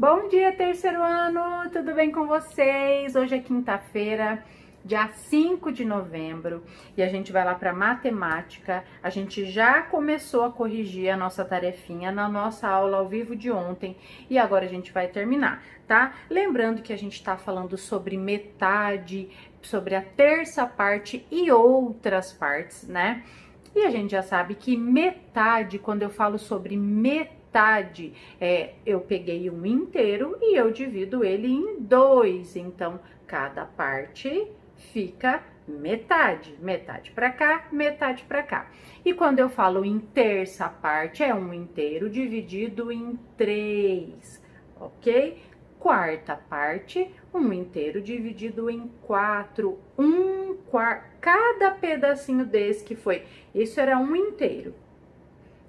Bom dia, terceiro ano! Tudo bem com vocês? Hoje é quinta-feira, dia 5 de novembro, e a gente vai lá para matemática. A gente já começou a corrigir a nossa tarefinha na nossa aula ao vivo de ontem, e agora a gente vai terminar, tá? Lembrando que a gente tá falando sobre metade, sobre a terça parte e outras partes, né? E a gente já sabe que metade, quando eu falo sobre metade, eu peguei um inteiro e eu divido ele em dois. Então, cada parte fica metade. Metade para cá, metade para cá. E quando eu falo em terça parte, é um inteiro dividido em três, ok? Quarta parte, um inteiro dividido em quatro. Cada pedacinho desse que foi, isso era um inteiro.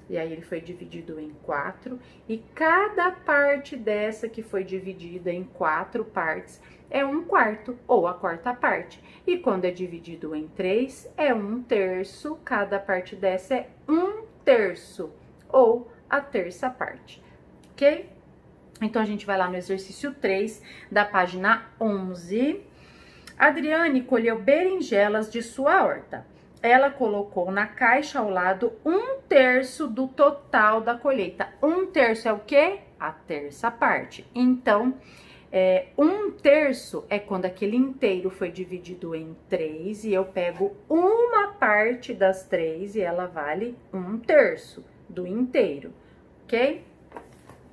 E aí ele foi dividido em quatro, e cada parte dessa que foi dividida em quatro partes é um quarto, ou a quarta parte. E quando é dividido em três, é um terço, cada parte dessa é um terço, ou a terça parte, ok? Então, a gente vai lá no exercício 3, da página 11. Adriane colheu berinjelas de sua horta. Ela colocou na caixa ao lado um terço do total da colheita. Um terço é o quê? A terça parte. Então, um terço é quando aquele inteiro foi dividido em três e eu pego uma parte das três e ela vale um terço do inteiro, ok?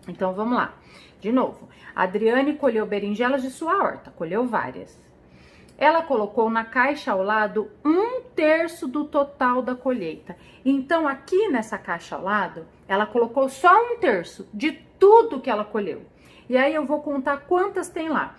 Então, vamos lá. De novo, a Adriane colheu berinjelas de sua horta, colheu várias. Ela colocou na caixa ao lado um terço do total da colheita. Então, aqui nessa caixa ao lado, ela colocou só um terço de tudo que ela colheu. E aí, eu vou contar quantas tem lá.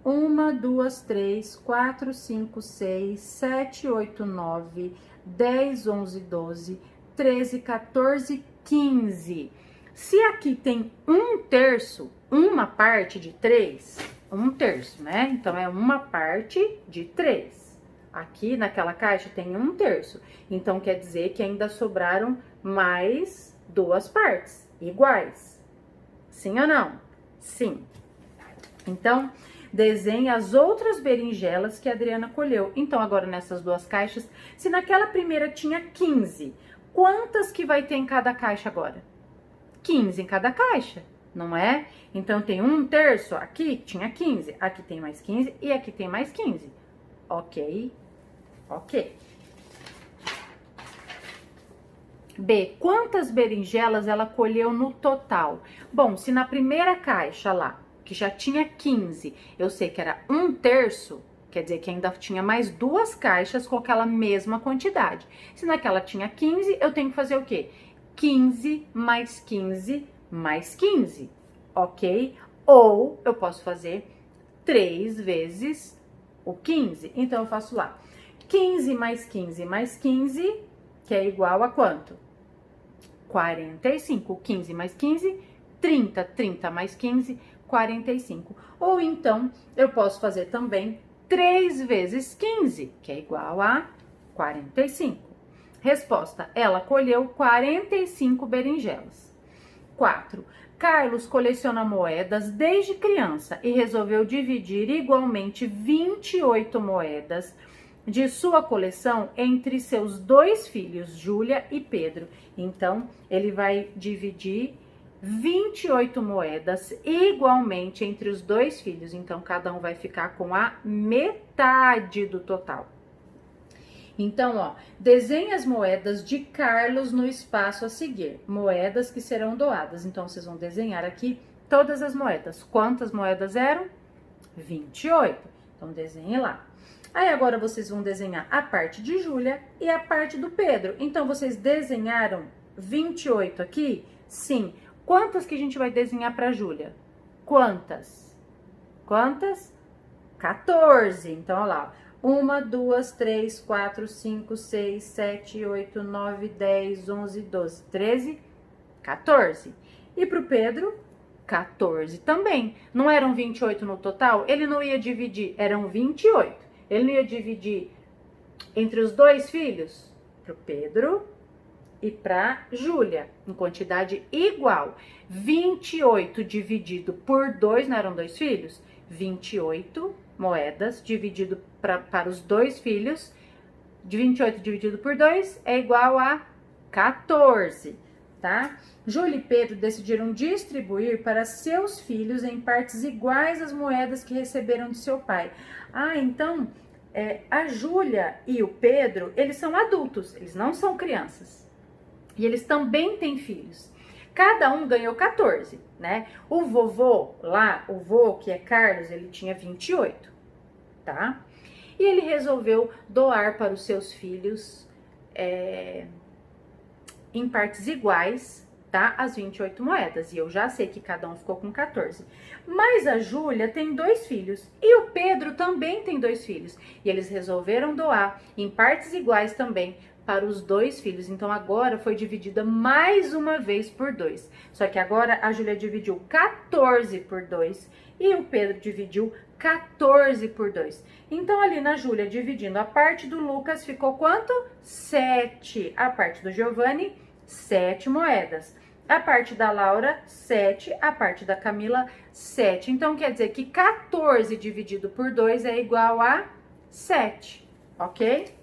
1, 2, 3, 4, 5, 6, 7, 8, 9, 10, 11, 12, 13, 14, 15. Se aqui tem um terço, uma parte de 3... um terço, né? Então, é uma parte de 3. Aqui naquela caixa tem um terço. Então, quer dizer que ainda sobraram mais duas partes iguais. Sim ou não? Sim. Então, desenhe as outras berinjelas que a Adriana colheu. Então, agora nessas duas caixas, se naquela primeira tinha 15, quantas que vai ter em cada caixa agora? 15 em cada caixa. Não é? Então, tem um terço, aqui tinha 15, aqui tem mais 15 e aqui tem mais 15. Ok? Ok. B, quantas berinjelas ela colheu no total? Bom, se na primeira caixa lá, que já tinha 15, eu sei que era um terço, quer dizer que ainda tinha mais duas caixas com aquela mesma quantidade. Se naquela tinha 15, eu tenho que fazer o quê? 15 mais 15 mais 15, ok? Ou eu posso fazer 3 vezes o 15. Então, eu faço lá 15 mais 15 mais 15, que é igual a quanto? 45. 15 mais 15, 30. 30 mais 15, 45. Ou então, eu posso fazer também 3 vezes 15, que é igual a 45. Resposta, ela colheu 45 berinjelas. 4. Carlos coleciona moedas desde criança e resolveu dividir igualmente 28 moedas de sua coleção entre seus dois filhos, Júlia e Pedro. Então, ele vai dividir 28 moedas igualmente entre os dois filhos. Então, cada um vai ficar com a metade do total. Então, ó, desenhe as moedas de Carlos no espaço a seguir. Moedas que serão doadas. Então, vocês vão desenhar aqui todas as moedas. Quantas moedas eram? 28. Então, desenhe lá. Aí, agora, vocês vão desenhar a parte de Júlia e a parte do Pedro. Então, vocês desenharam 28 aqui? Sim. Quantas que a gente vai desenhar para Júlia? Quantas? Quantas? 14. Então, olha lá. 1, 2, 3, 4, 5, 6, 7, 8, 9, 10, 11, 12, 13, 14. E pro Pedro, 14 também. Não eram 28 no total? Ele não ia dividir, eram 28. Ele não ia dividir entre os dois filhos? Pro Pedro e para Júlia, em quantidade igual. 28 dividido por 2, não eram 2 filhos? 28 moedas dividido para os 2 filhos, de 28 dividido por 2 é igual a 14, tá? Júlia e Pedro decidiram distribuir para seus filhos em partes iguais as moedas que receberam de seu pai. Ah, então, a Júlia e o Pedro, eles são adultos, eles não são crianças. E eles também têm filhos. Cada um ganhou 14, né? O vovô lá, o vô, que é Carlos, ele tinha 28, tá? E ele resolveu doar para os seus filhos em partes iguais, tá? As 28 moedas. E eu já sei que cada um ficou com 14. Mas a Júlia tem 2 filhos e o Pedro também tem 2 filhos. E eles resolveram doar em partes iguais também para os 2 filhos. Então agora foi dividida mais uma vez por 2. Só que agora a Júlia dividiu 14 por 2 e o Pedro dividiu 14 por 2. Então ali na Júlia dividindo a parte do Lucas ficou quanto? 7. A parte do Giovanni, 7 moedas. A parte da Laura, 7. A parte da Camila, 7. Então quer dizer que 14 dividido por 2 é igual a 7, ok?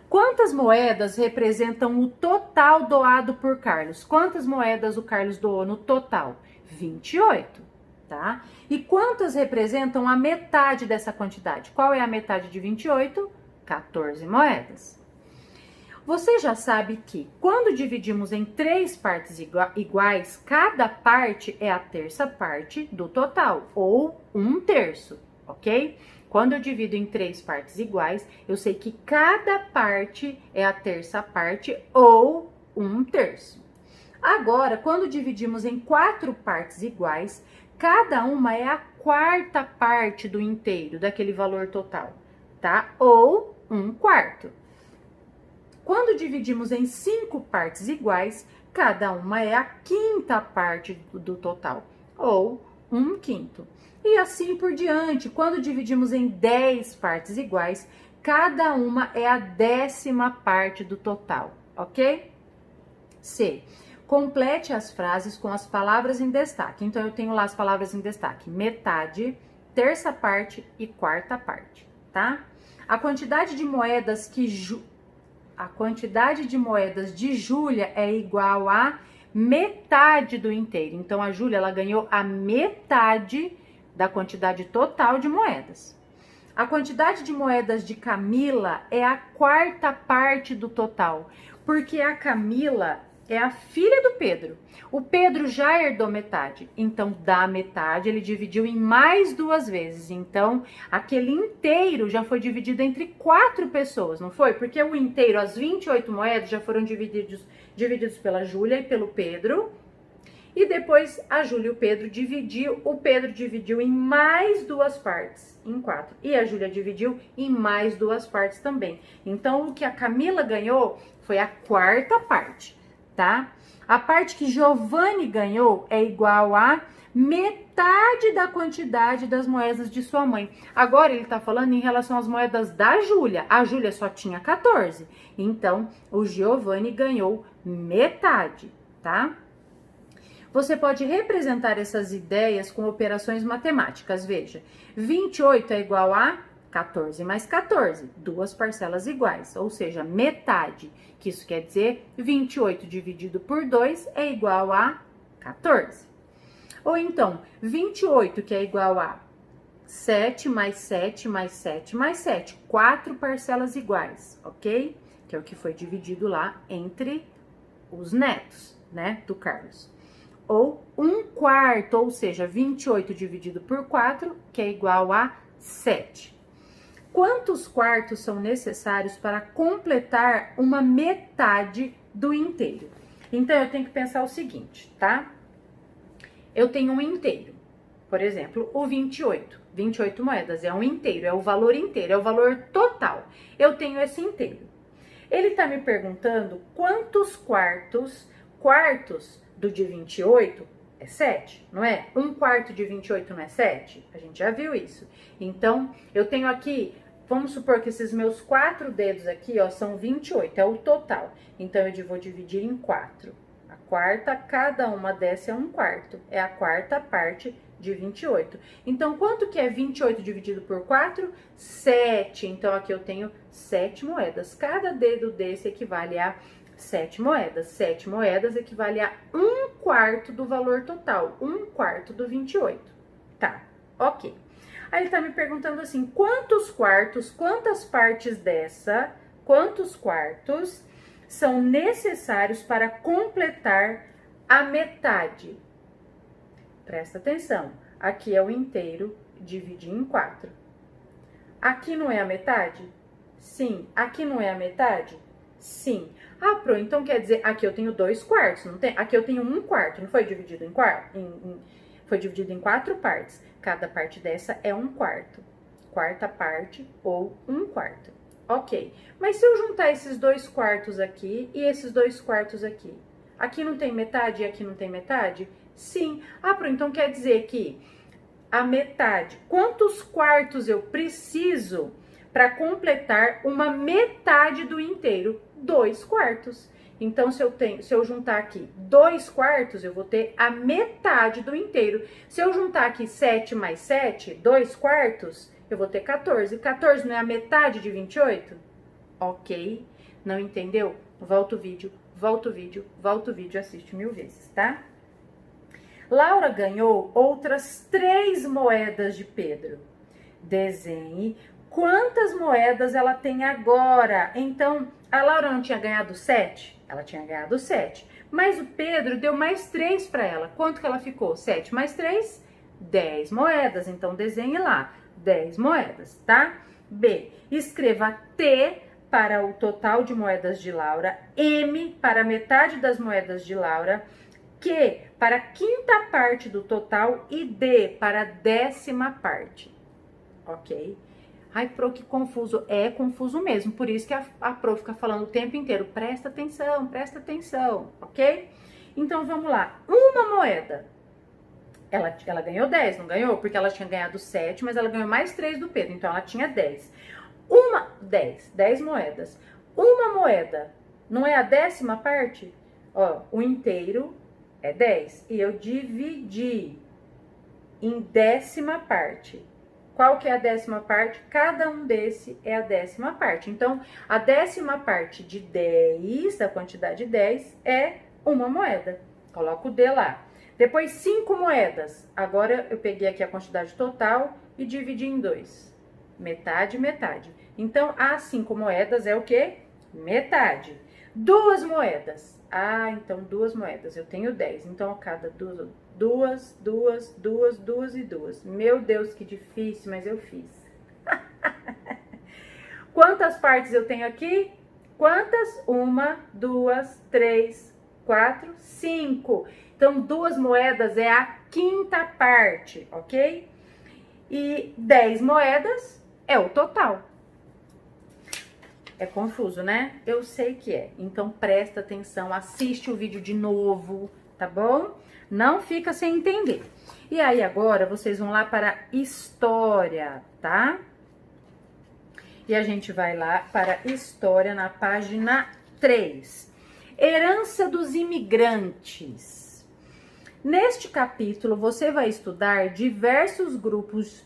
Quantas moedas representam o total doado por Carlos? Quantas moedas o Carlos doou no total? 28, tá? E quantas representam a metade dessa quantidade? Qual é a metade de 28? 14 moedas. Você já sabe que quando dividimos em 3 partes iguais, cada parte é a terça parte do total, ou 1/3, ok? Quando eu divido em 3 partes iguais, eu sei que cada parte é a terça parte ou 1/3. Agora, quando dividimos em 4 partes iguais, cada uma é a quarta parte do inteiro, daquele valor total, tá? Ou 1/4. Quando dividimos em 5 partes iguais, cada uma é a quinta parte do total, ou 1/5. E assim por diante, quando dividimos em 10 partes iguais, cada uma é a 10ª parte do total, ok? C. Complete as frases com as palavras em destaque. Então, eu tenho lá as palavras em destaque: metade, terça parte e quarta parte, tá? A quantidade de moedas de Júlia é igual a metade do inteiro. Então, a Júlia, ela ganhou a metade da quantidade total de moedas. A quantidade de moedas de Camila é a quarta parte do total, porque a Camila é a filha do Pedro. O Pedro já herdou metade, então da metade ele dividiu em mais 2 vezes. Então, aquele inteiro já foi dividido entre 4 pessoas, não foi? Porque o inteiro, as 28 moedas, já foram divididos pela Júlia e pelo Pedro. E depois a Júlia e o Pedro dividiu em mais 2 partes, em 4. E a Júlia dividiu em mais 2 partes também. Então, o que a Camila ganhou foi a quarta parte, tá? A parte que Giovanni ganhou é igual a metade da quantidade das moedas de sua mãe. Agora ele tá falando em relação às moedas da Júlia. A Júlia só tinha 14. Então, o Giovanni ganhou metade, tá? Você pode representar essas ideias com operações matemáticas. Veja, 28 é igual a 14 mais 14, 2 parcelas iguais, ou seja, metade. Que isso quer dizer 28 dividido por 2 é igual a 14. Ou então, 28 que é igual a 7 mais 7 mais 7 mais 7, 4 parcelas iguais, ok? Que é o que foi dividido lá entre os netos, né, do Carlos. Ou 1/4, ou seja, 28 dividido por 4, que é igual a 7. Quantos quartos são necessários para completar uma metade do inteiro? Então, eu tenho que pensar o seguinte, tá? Eu tenho um inteiro, por exemplo, o 28. 28 moedas é um inteiro, é o valor inteiro, é o valor total. Eu tenho esse inteiro. Ele tá me perguntando quantos quartos do de 28 é 7, não é? 1/4 de 28 não é 7? A gente já viu isso. Então, eu tenho aqui vamos supor que esses meus 4 dedos aqui, ó, são 28, é o total. Então, eu vou dividir em 4. A quarta, cada uma dessa é 1/4. É a quarta parte de 28. Então, quanto que é 28 dividido por 4? 7. Então, aqui eu tenho 7 moedas. Cada dedo desse equivale a 7 moedas. 7 moedas equivale a 1/4 do valor total. 1/4 do 28. Tá, ok. Aí ele tá me perguntando assim, quantas partes quantos quartos são necessários para completar a metade? Presta atenção, aqui é o inteiro, dividi em 4. Aqui não é a metade? Sim. Aqui não é a metade? Sim. Ah, Pro, então quer dizer, aqui eu tenho 2/4, não tem? Aqui eu tenho 1/4, não foi dividido em foi dividido em 4 partes. Cada parte dessa é 1/4. Quarta parte ou 1/4. Ok. Mas se eu juntar esses 2/4 aqui e esses 2/4 aqui, aqui não tem metade e aqui não tem metade? Sim. Ah, Pro, então quer dizer que a metade, quantos quartos eu preciso para completar uma metade do inteiro? 2/4. Então, se eu juntar aqui 2/4, eu vou ter a metade do inteiro. Se eu juntar aqui 7 mais 7, 2/4, eu vou ter 14. 14 não é a metade de 28? Ok. Não entendeu? Volta o vídeo, volta o vídeo, volta o vídeo, assiste 1000 vezes, tá? Laura ganhou outras 3 moedas de Pedro. Desenhe quantas moedas ela tem agora. Então, a Laura não tinha ganhado 7? Ela tinha ganhado 7. Mas o Pedro deu mais 3 para ela. Quanto que ela ficou? 7 mais 3? 10 moedas. Então, desenhe lá. 10 moedas, tá? B. Escreva T para o total de moedas de Laura. M para metade das moedas de Laura. Q para a quinta parte do total. E D para a 10ª parte. Ok? Ai, Pro, que confuso. É confuso mesmo, por isso que a Pro fica falando o tempo inteiro, presta atenção, ok? Então, vamos lá. Uma moeda, ela ganhou 10, não ganhou? Porque ela tinha ganhado 7, mas ela ganhou mais 3 do Pedro, então ela tinha 10. 10 moedas. Uma moeda, não é a 10ª parte? Ó, o inteiro é 10, e eu dividi em 10ª parte. Qual que é a 10ª parte? Cada um desse é a 10ª parte. Então, a 10ª parte de 10, da quantidade 10, é uma moeda. Coloco o D lá. Depois, 5 moedas. Agora, eu peguei aqui a quantidade total e dividi em 2. Metade, metade. Então, as 5 moedas é o quê? Metade. 2 moedas. Ah, então 2 moedas. Eu tenho 10. Então, a cada 2 e 2. Meu Deus, que difícil, mas eu fiz. Quantas partes eu tenho aqui? Quantas? 1, 2, 3, 4, 5. Então, 2 moedas é a quinta parte, ok? E 10 moedas é o total. É confuso, né? Eu sei que é. Então, presta atenção, assiste o vídeo de novo, tá bom? Não fica sem entender. E aí, agora, vocês vão lá para História, tá? E a gente vai lá para História na página 3. Herança dos imigrantes. Neste capítulo, você vai estudar diversos grupos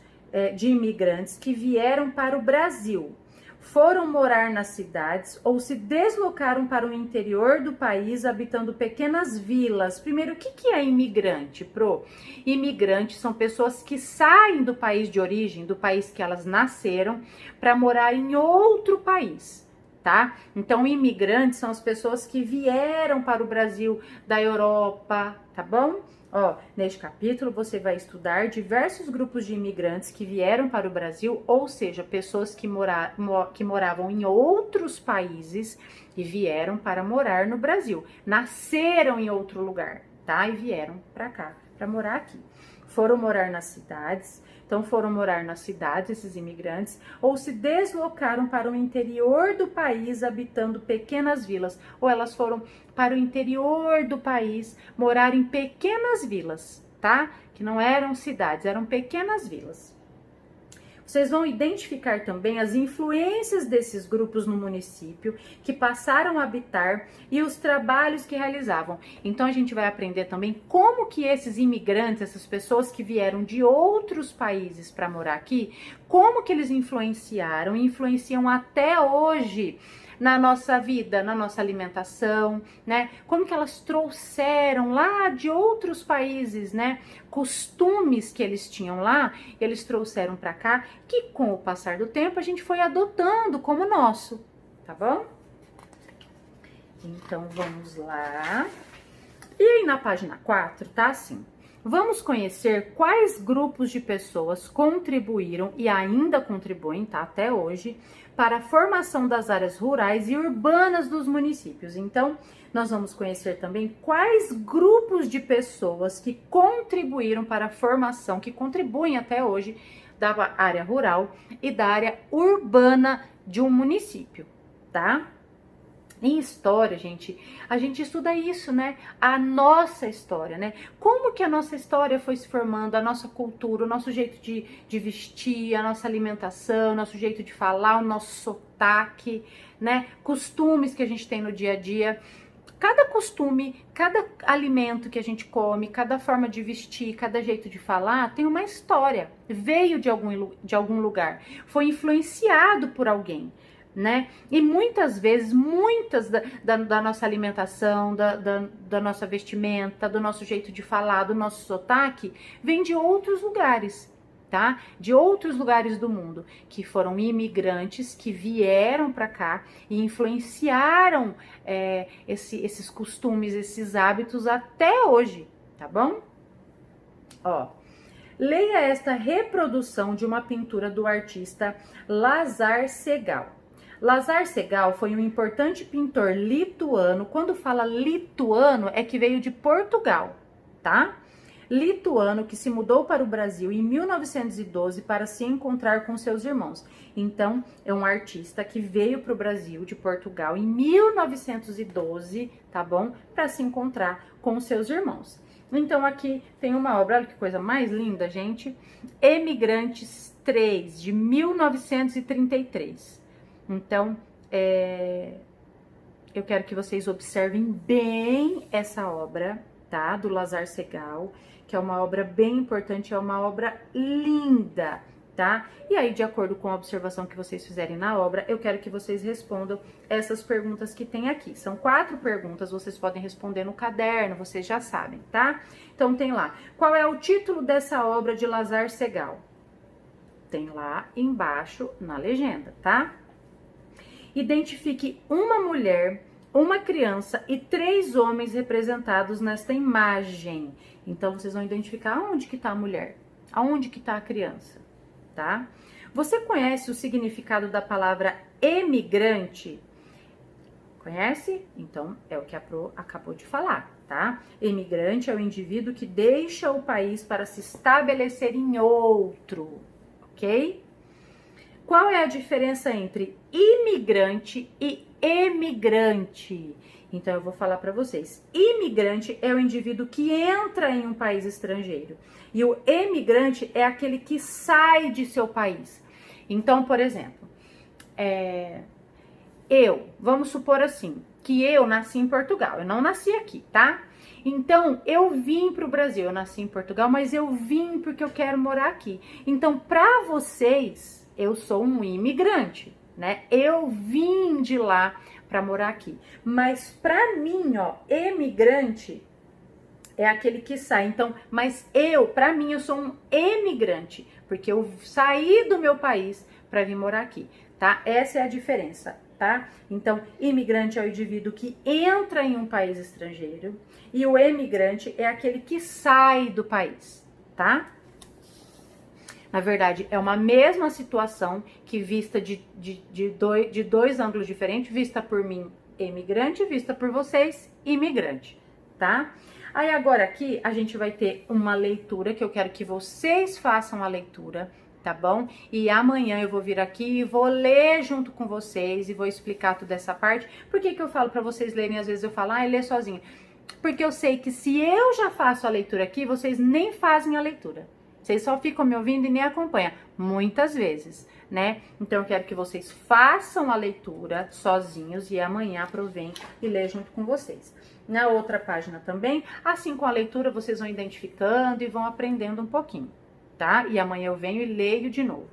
de imigrantes que vieram para o Brasil. Foram morar nas cidades ou se deslocaram para o interior do país, habitando pequenas vilas. Primeiro, o que é imigrante, Pro? Imigrantes são pessoas que saem do país de origem, do país que elas nasceram, para morar em outro país, tá? Então, imigrantes são as pessoas que vieram para o Brasil da Europa, tá bom? Ó, neste capítulo você vai estudar diversos grupos de imigrantes que vieram para o Brasil, ou seja, pessoas que moravam em outros países e vieram para morar no Brasil. Nasceram em outro lugar, tá? E vieram para cá, para morar aqui. Foram morar nas cidades, então foram morar nas cidades esses imigrantes, ou se deslocaram para o interior do país, habitando pequenas vilas, ou elas foram para o interior do país, morar em pequenas vilas, tá? Que não eram cidades, eram pequenas vilas. Vocês vão identificar também as influências desses grupos no município que passaram a habitar e os trabalhos que realizavam. Então a gente vai aprender também como que esses imigrantes, essas pessoas que vieram de outros países para morar aqui, como que eles influenciaram e influenciam até hoje na nossa vida, na nossa alimentação, né? Como que elas trouxeram lá de outros países, né? Costumes que eles tinham lá, eles trouxeram para cá, que com o passar do tempo a gente foi adotando como nosso, tá bom? Então vamos lá. E aí na página 4 tá assim: vamos conhecer quais grupos de pessoas contribuíram e ainda contribuem, tá, até hoje, para a formação das áreas rurais e urbanas dos municípios. Então, nós vamos conhecer também quais grupos de pessoas que contribuíram para a formação, que contribuem até hoje, da área rural e da área urbana de um município, tá? Em história, gente, a gente estuda isso, né? A nossa história, né? Como que a nossa história foi se formando, a nossa cultura, o nosso jeito de vestir, a nossa alimentação, o nosso jeito de falar, o nosso sotaque, né? Costumes que a gente tem no dia a dia. Cada costume, cada alimento que a gente come, cada forma de vestir, cada jeito de falar tem uma história. Veio de algum lugar, foi influenciado por alguém, né? E muitas vezes, da nossa alimentação, da nossa vestimenta, do nosso jeito de falar, do nosso sotaque, vem de outros lugares, tá? De outros lugares do mundo, que foram imigrantes, que vieram para cá e influenciaram esses costumes, esses hábitos até hoje, tá bom? Ó, leia esta reprodução de uma pintura do artista Lazar Segal. Lazar Segal foi um importante pintor lituano. Quando fala lituano, é que veio de Portugal, tá? Lituano que se mudou para o Brasil em 1912 para se encontrar com seus irmãos. Então, é um artista que veio para o Brasil de Portugal em 1912, tá bom? Para se encontrar com seus irmãos. Então, aqui tem uma obra, olha que coisa mais linda, gente. Emigrantes 3, de 1933. Então, eu quero que vocês observem bem essa obra, tá? Do Lazar Segal, que é uma obra bem importante, é uma obra linda, tá? E aí, de acordo com a observação que vocês fizerem na obra, eu quero que vocês respondam essas perguntas que tem aqui. São 4 perguntas, vocês podem responder no caderno, vocês já sabem, tá? Então, tem lá, qual é o título dessa obra de Lazar Segal? Tem lá embaixo na legenda, tá? Identifique uma mulher, uma criança e 3 homens representados nesta imagem. Então, vocês vão identificar onde que tá a mulher, aonde que tá a criança, tá? Você conhece o significado da palavra emigrante? Conhece? Então, é o que a Pro acabou de falar, tá? Emigrante é o indivíduo que deixa o país para se estabelecer em outro, ok? Qual é a diferença entre imigrante e emigrante? Então, eu vou falar para vocês. Imigrante é o indivíduo que entra em um país estrangeiro. E o emigrante é aquele que sai de seu país. Então, por exemplo, vamos supor assim, que eu nasci em Portugal. Eu não nasci aqui, tá? Então, eu vim para o Brasil. Eu nasci em Portugal, mas eu vim porque eu quero morar aqui. Então, para vocês, eu sou um imigrante, né? Eu vim de lá para morar aqui. Mas para mim, ó, emigrante é aquele que sai. Então, mas para mim, eu sou um emigrante, porque eu saí do meu país para vir morar aqui, tá? Essa é a diferença, tá? Então, imigrante é o indivíduo que entra em um país estrangeiro e o emigrante é aquele que sai do país, tá? Na verdade, é uma mesma situação que vista de dois ângulos diferentes, vista por mim, emigrante, vista por vocês, imigrante, tá? Aí agora aqui a gente vai ter uma leitura, que eu quero que vocês façam a leitura, tá bom? E amanhã eu vou vir aqui e vou ler junto com vocês e vou explicar toda essa parte. Por que que eu falo pra vocês lerem? Às vezes eu falo, lê sozinha. Porque eu sei que se eu já faço a leitura aqui, vocês nem fazem a leitura. Vocês só ficam me ouvindo e nem acompanham, muitas vezes, né? Então eu quero que vocês façam a leitura sozinhos e amanhã provém e lê junto com vocês. Na outra página também, assim com a leitura vocês vão identificando e vão aprendendo um pouquinho, tá? E amanhã eu venho e leio de novo.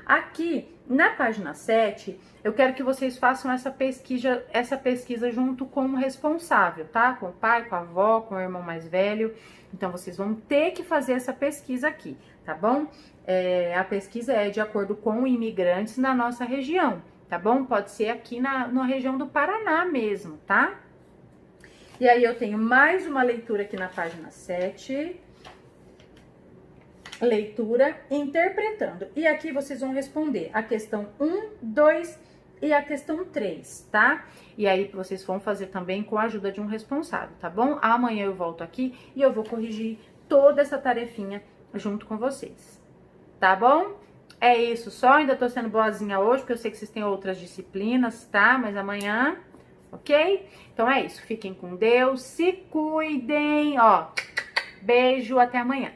Aqui, na página 7, eu quero que vocês façam essa pesquisa junto com o responsável, tá? Com o pai, com a avó, com o irmão mais velho. Então, vocês vão ter que fazer essa pesquisa aqui, tá bom? A pesquisa é de acordo com imigrantes na nossa região, tá bom? Pode ser aqui na região do Paraná mesmo, tá? E aí, eu tenho mais uma leitura aqui na página 7. Leitura interpretando. E aqui vocês vão responder a questão 1, 2 e a questão 3, tá? E aí vocês vão fazer também com a ajuda de um responsável, tá bom? Amanhã eu volto aqui e eu vou corrigir toda essa tarefinha junto com vocês, tá bom? É isso só, ainda tô sendo boazinha hoje, porque eu sei que vocês têm outras disciplinas, tá? Mas amanhã, ok? Então é isso, fiquem com Deus, se cuidem, ó, beijo, até amanhã.